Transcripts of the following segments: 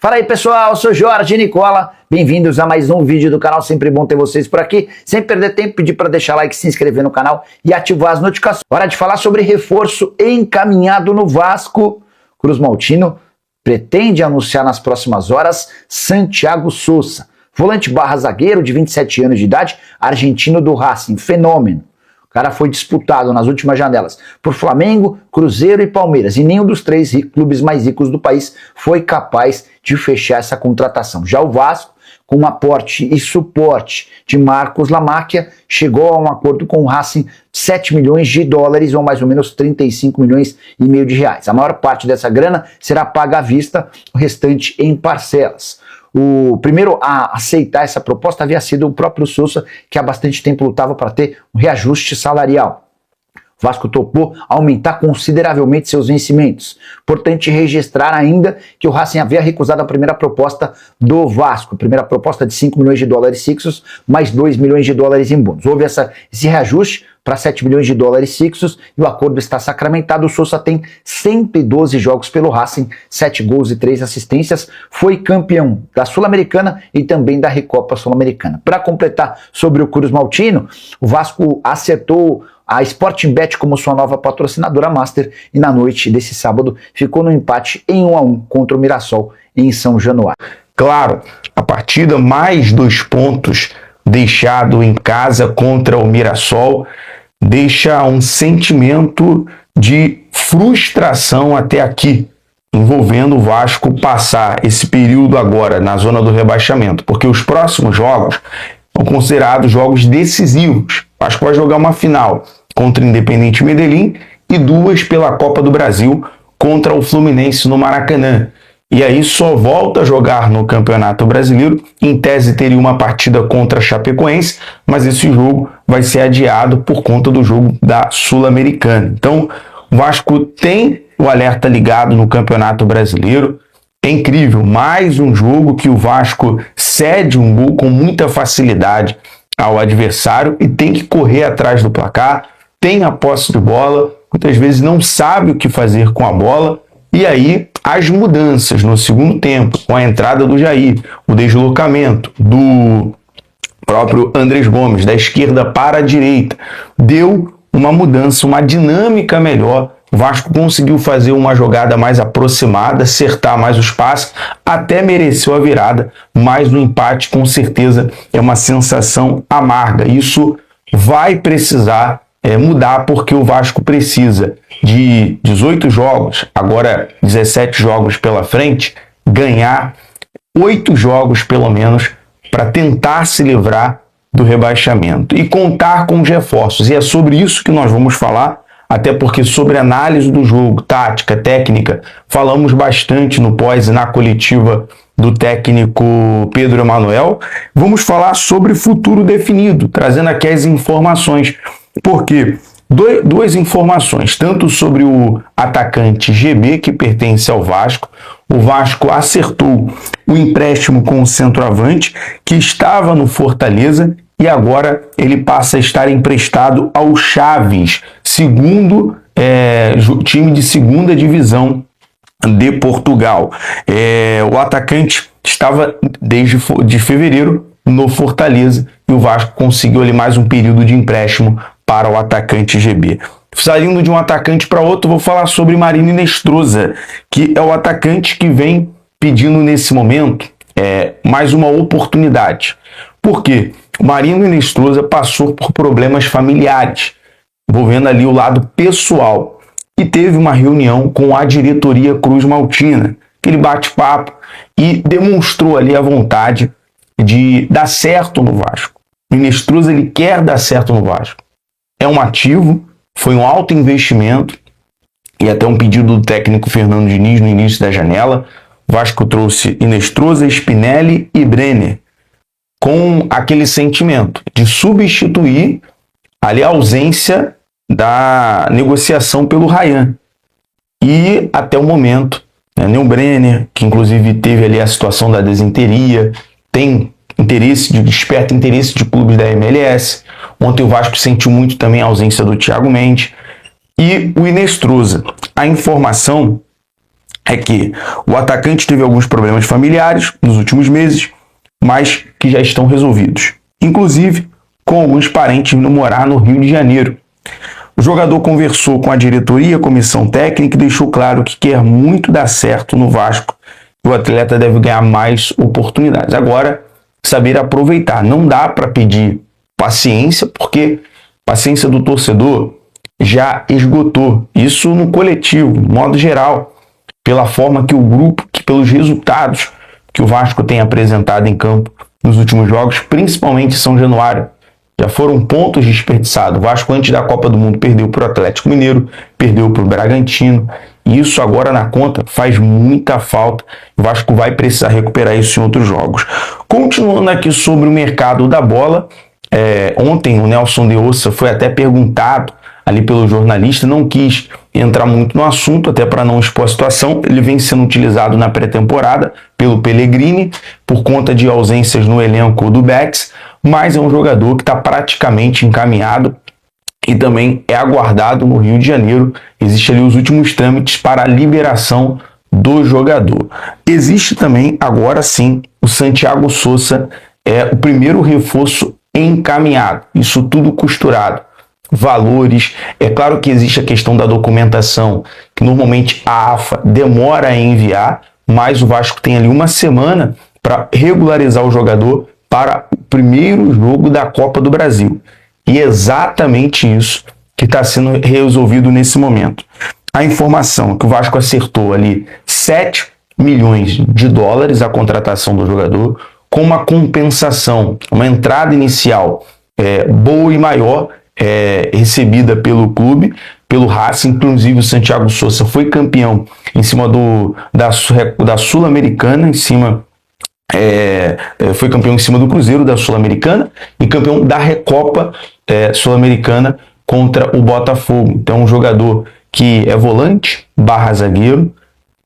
Fala aí pessoal, eu sou Jorge Nicola, bem-vindos a mais um vídeo do canal, sempre bom ter vocês por aqui. Sem perder tempo, pedir para deixar like, se inscrever no canal e ativar as notificações. Hora de falar sobre reforço encaminhado no Vasco. Cruz Maltino pretende anunciar nas próximas horas Santiago Sousa, volante barra zagueiro de 27 anos de idade, argentino do Racing, fenômeno. O cara foi disputado nas últimas janelas por Flamengo, Cruzeiro e Palmeiras, e nenhum dos três clubes mais ricos do país foi capaz de fechar essa contratação. Já o Vasco, com aporte e suporte de Marcos Lamáquia, chegou a um acordo com o Racing de 7 milhões de dólares, ou mais ou menos 35 milhões e meio de reais. A maior parte dessa grana será paga à vista, o restante em parcelas. O primeiro a aceitar essa proposta havia sido o próprio Sousa, que há bastante tempo lutava para ter um reajuste salarial. O Vasco topou aumentar consideravelmente seus vencimentos. Importante registrar ainda que o Racing havia recusado a primeira proposta do Vasco, a primeira proposta de 5 milhões de dólares fixos, mais 2 milhões de dólares em bônus. Houve esse reajuste para 7 milhões de dólares fixos e o acordo está sacramentado. O Sousa tem 112 jogos pelo Racing, 7 gols e 3 assistências, foi campeão da Sul-Americana e também da Recopa Sul-Americana. Para completar sobre o Cruz Maltino, o Vasco acertou a Sporting Bet como sua nova patrocinadora master e na noite desse sábado ficou no empate em 1-1 contra o Mirassol em São Januário. Claro, a partida mais 2 pontos deixado em casa contra o Mirassol deixa um sentimento de frustração até aqui, envolvendo o Vasco passar esse período agora na zona do rebaixamento, porque os próximos jogos são considerados jogos decisivos. O Vasco vai jogar uma final contra o Independente Medellín e 2 pela Copa do Brasil contra o Fluminense no Maracanã. E aí só volta a jogar no Campeonato Brasileiro. Em tese teria uma partida contra a Chapecoense, mas esse jogo vai ser adiado por conta do jogo da Sul-Americana. Então o Vasco tem o alerta ligado no Campeonato Brasileiro. É incrível, mais um jogo que o Vasco cede um gol com muita facilidade ao adversário e tem que correr atrás do placar, tem a posse de bola, muitas vezes não sabe o que fazer com a bola, e aí as mudanças no segundo tempo, com a entrada do Jair, o deslocamento do próprio Andrés Gomes, da esquerda para a direita, deu uma mudança, uma dinâmica melhor. O Vasco conseguiu fazer uma jogada mais aproximada, acertar mais os passes, até mereceu a virada, mas o empate com certeza é uma sensação amarga. Isso vai precisar mudar, porque o Vasco precisa de 18 jogos, agora 17 jogos pela frente, ganhar 8 jogos pelo menos para tentar se livrar do rebaixamento e contar com os reforços. E é sobre isso que nós vamos falar, até porque sobre análise do jogo, tática, técnica, falamos bastante no pós e na coletiva do técnico Pedro Emanuel. Vamos falar sobre futuro definido, trazendo aqui as informações, porque duas informações, tanto sobre o atacante GB, que pertence ao Vasco. O Vasco acertou o empréstimo com o centroavante, que estava no Fortaleza, e agora ele passa a estar emprestado ao Chaves, segundo time de segunda divisão de Portugal. O atacante estava desde de fevereiro no Fortaleza e o Vasco conseguiu ali mais um período de empréstimo para o atacante GB. Saindo de um atacante para outro, vou falar sobre Marino Inestrosa, que é o atacante que vem pedindo nesse momento mais uma oportunidade. Por quê? O Marino Inestrosa passou por problemas familiares, envolvendo ali o lado pessoal, e teve uma reunião com a diretoria Cruz Maltina, aquele bate-papo, e demonstrou ali a vontade de dar certo no Vasco. O Inestrosa, ele quer dar certo no Vasco. É um ativo, foi um alto investimento, e até um pedido do técnico Fernando Diniz no início da janela. O Vasco trouxe Inestrosa, Spinelli e Brenner, com aquele sentimento de substituir ali a ausência da negociação pelo Ryan. E até o momento, nem o Brenner, que inclusive teve ali a situação da desinteria, tem desperta interesse de clubes da MLS. Ontem o Vasco sentiu muito também a ausência do Thiago Mendes. E o Inestrosa, a informação é que o atacante teve alguns problemas familiares nos últimos meses, mas que já estão resolvidos, inclusive com alguns parentes vindo morar no Rio de Janeiro. O jogador conversou com a diretoria, a comissão técnica e deixou claro que quer muito dar certo no Vasco. O atleta deve ganhar mais oportunidades. Agora, saber aproveitar. Não dá para pedir paciência, porque a paciência do torcedor já esgotou. Isso no coletivo, no modo geral, pela forma que o grupo, pelos resultados que o Vasco tem apresentado em campo nos últimos jogos, principalmente em São Januário. Já foram pontos desperdiçados. O Vasco, antes da Copa do Mundo, perdeu para o Atlético Mineiro, perdeu para o Bragantino. E isso agora na conta faz muita falta. O Vasco vai precisar recuperar isso em outros jogos. Continuando aqui sobre o mercado da bola, ontem o Nelson de Ossa foi até perguntado ali pelo jornalista, não quis entrar muito no assunto, até para não expor a situação. Ele vem sendo utilizado na pré-temporada pelo Pellegrini, por conta de ausências no elenco do Betis, mas é um jogador que está praticamente encaminhado e também é aguardado no Rio de Janeiro. Existem ali os últimos trâmites para a liberação do jogador. Existe também, agora sim, o Santiago Sousa, é o primeiro reforço encaminhado, isso tudo costurado. Valores, é claro que existe a questão da documentação, que normalmente a AFA demora a enviar, mas o Vasco tem ali uma semana para regularizar o jogador para o primeiro jogo da Copa do Brasil. E é exatamente isso que está sendo resolvido nesse momento. A informação é que o Vasco acertou ali 7 milhões de dólares a contratação do jogador, com uma compensação, uma entrada inicial boa e maior, recebida pelo clube, pelo Racing. Inclusive o Santiago Sousa foi campeão em cima da Sul-Americana, foi campeão em cima do Cruzeiro da Sul-Americana e campeão da Recopa Sul-Americana contra o Botafogo. Então, um jogador que é volante / zagueiro.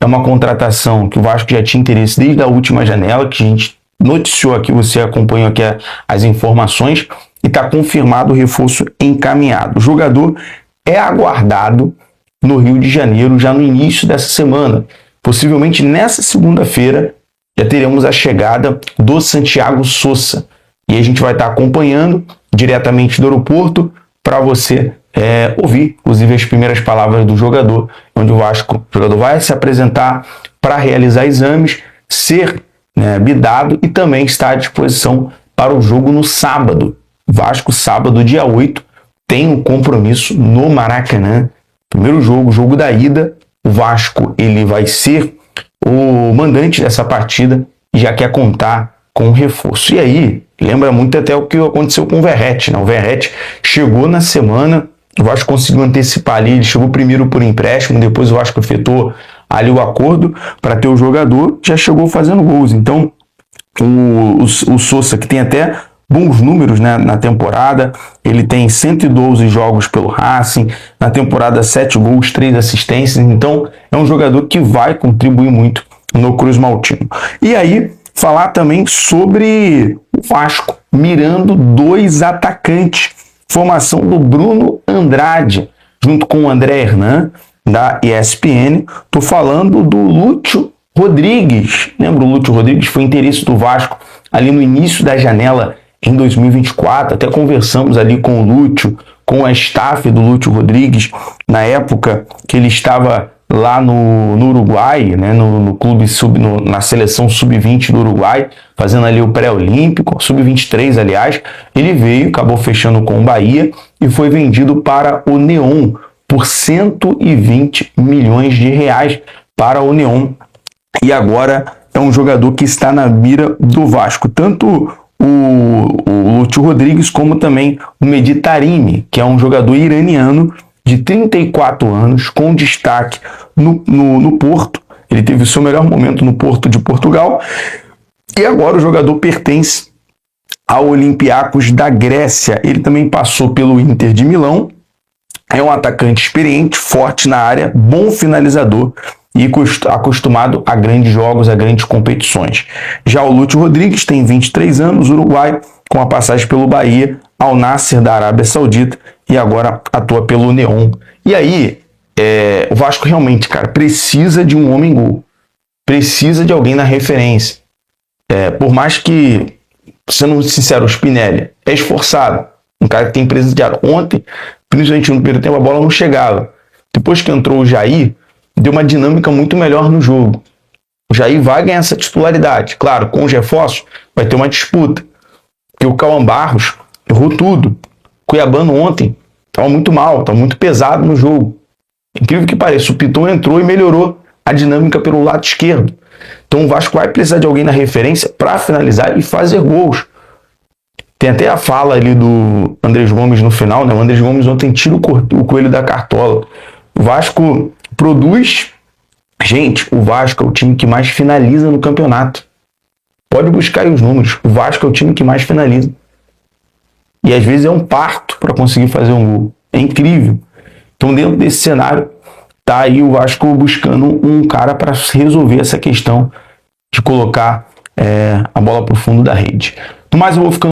É uma contratação que o Vasco já tinha interesse desde a última janela, que a gente noticiou aqui, você acompanhou aqui as informações, e está confirmado o reforço encaminhado. O jogador é aguardado no Rio de Janeiro já no início dessa semana. Possivelmente nessa segunda-feira já teremos a chegada do Santiago Sousa. E a gente vai estar acompanhando diretamente do aeroporto para você ouvir, inclusive, as primeiras palavras do jogador, onde o jogador vai se apresentar para realizar exames, ser bidado e também está à disposição para o jogo no sábado. Vasco, sábado, dia 8, tem um compromisso no Maracanã. Primeiro jogo, jogo da ida. O Vasco ele vai ser o mandante dessa partida e já quer contar com um reforço. E aí, lembra muito até o que aconteceu com o Verratti, né? O Verratti chegou na semana, o Vasco conseguiu antecipar ali, ele chegou primeiro por empréstimo, depois o Vasco efetuou ali o acordo para ter o jogador, já chegou fazendo gols. Então, o Sousa, que tem até bons números, né, na temporada, ele tem 112 jogos pelo Racing, na temporada 7 gols, 3 assistências, então é um jogador que vai contribuir muito no Cruz Maltino. E aí, falar também sobre o Vasco, mirando 2 atacantes, formação do Bruno Andrade, junto com o André Hernan, da ESPN. Estou falando do Lúcio Rodrigues. Lembra, o Lúcio Rodrigues foi interesse do Vasco ali no início da janela em 2024, até conversamos ali com o Lúcio, com a staff do Lúcio Rodrigues, na época que ele estava lá no Uruguai, né, no clube na seleção sub-20 do Uruguai, fazendo ali o pré-olímpico, sub-23, aliás. Ele veio, acabou fechando com o Bahia e foi vendido para o Neon por 120 milhões de reais para o Neon. E agora é um jogador que está na mira do Vasco. Tanto o Lúcio Rodrigues, como também o Mehdi Taremi, que é um jogador iraniano de 34 anos, com destaque no Porto. Ele teve o seu melhor momento no Porto de Portugal. E agora o jogador pertence ao Olympiacos da Grécia. Ele também passou pelo Inter de Milão. É um atacante experiente, forte na área, bom finalizador e acostumado a grandes jogos, a grandes competições. Já o Lúcio Rodrigues tem 23 anos, uruguai, com a passagem pelo Bahia, Al Nassr da Arábia Saudita e agora atua pelo Neon. E aí, o Vasco realmente, cara, precisa de um homem-gol. Precisa de alguém na referência. Por mais que, sendo sincero, o Spinelli é esforçado. Um cara que tem presença de área. Ontem, principalmente no primeiro tempo, a bola não chegava. Depois que entrou o Jair, deu uma dinâmica muito melhor no jogo. O Jair vai ganhar essa titularidade. Claro, com os reforços, vai ter uma disputa. Porque o Cauã Barros errou tudo. Cuiabano ontem estava muito mal, estava muito pesado no jogo. Incrível que pareça, o Piton entrou e melhorou a dinâmica pelo lado esquerdo. Então o Vasco vai precisar de alguém na referência para finalizar e fazer gols. Tem até a fala ali do Andrés Gomes no final, né? O Andrés Gomes ontem tira o coelho da cartola. O Vasco produz... Gente, o Vasco é o time que mais finaliza no campeonato. Pode buscar aí os números. O Vasco é o time que mais finaliza. E às vezes é um parto para conseguir fazer um gol. É incrível. Então, dentro desse cenário, tá aí o Vasco buscando um cara para resolver essa questão de colocar a bola para o fundo da rede. Mas eu vou ficando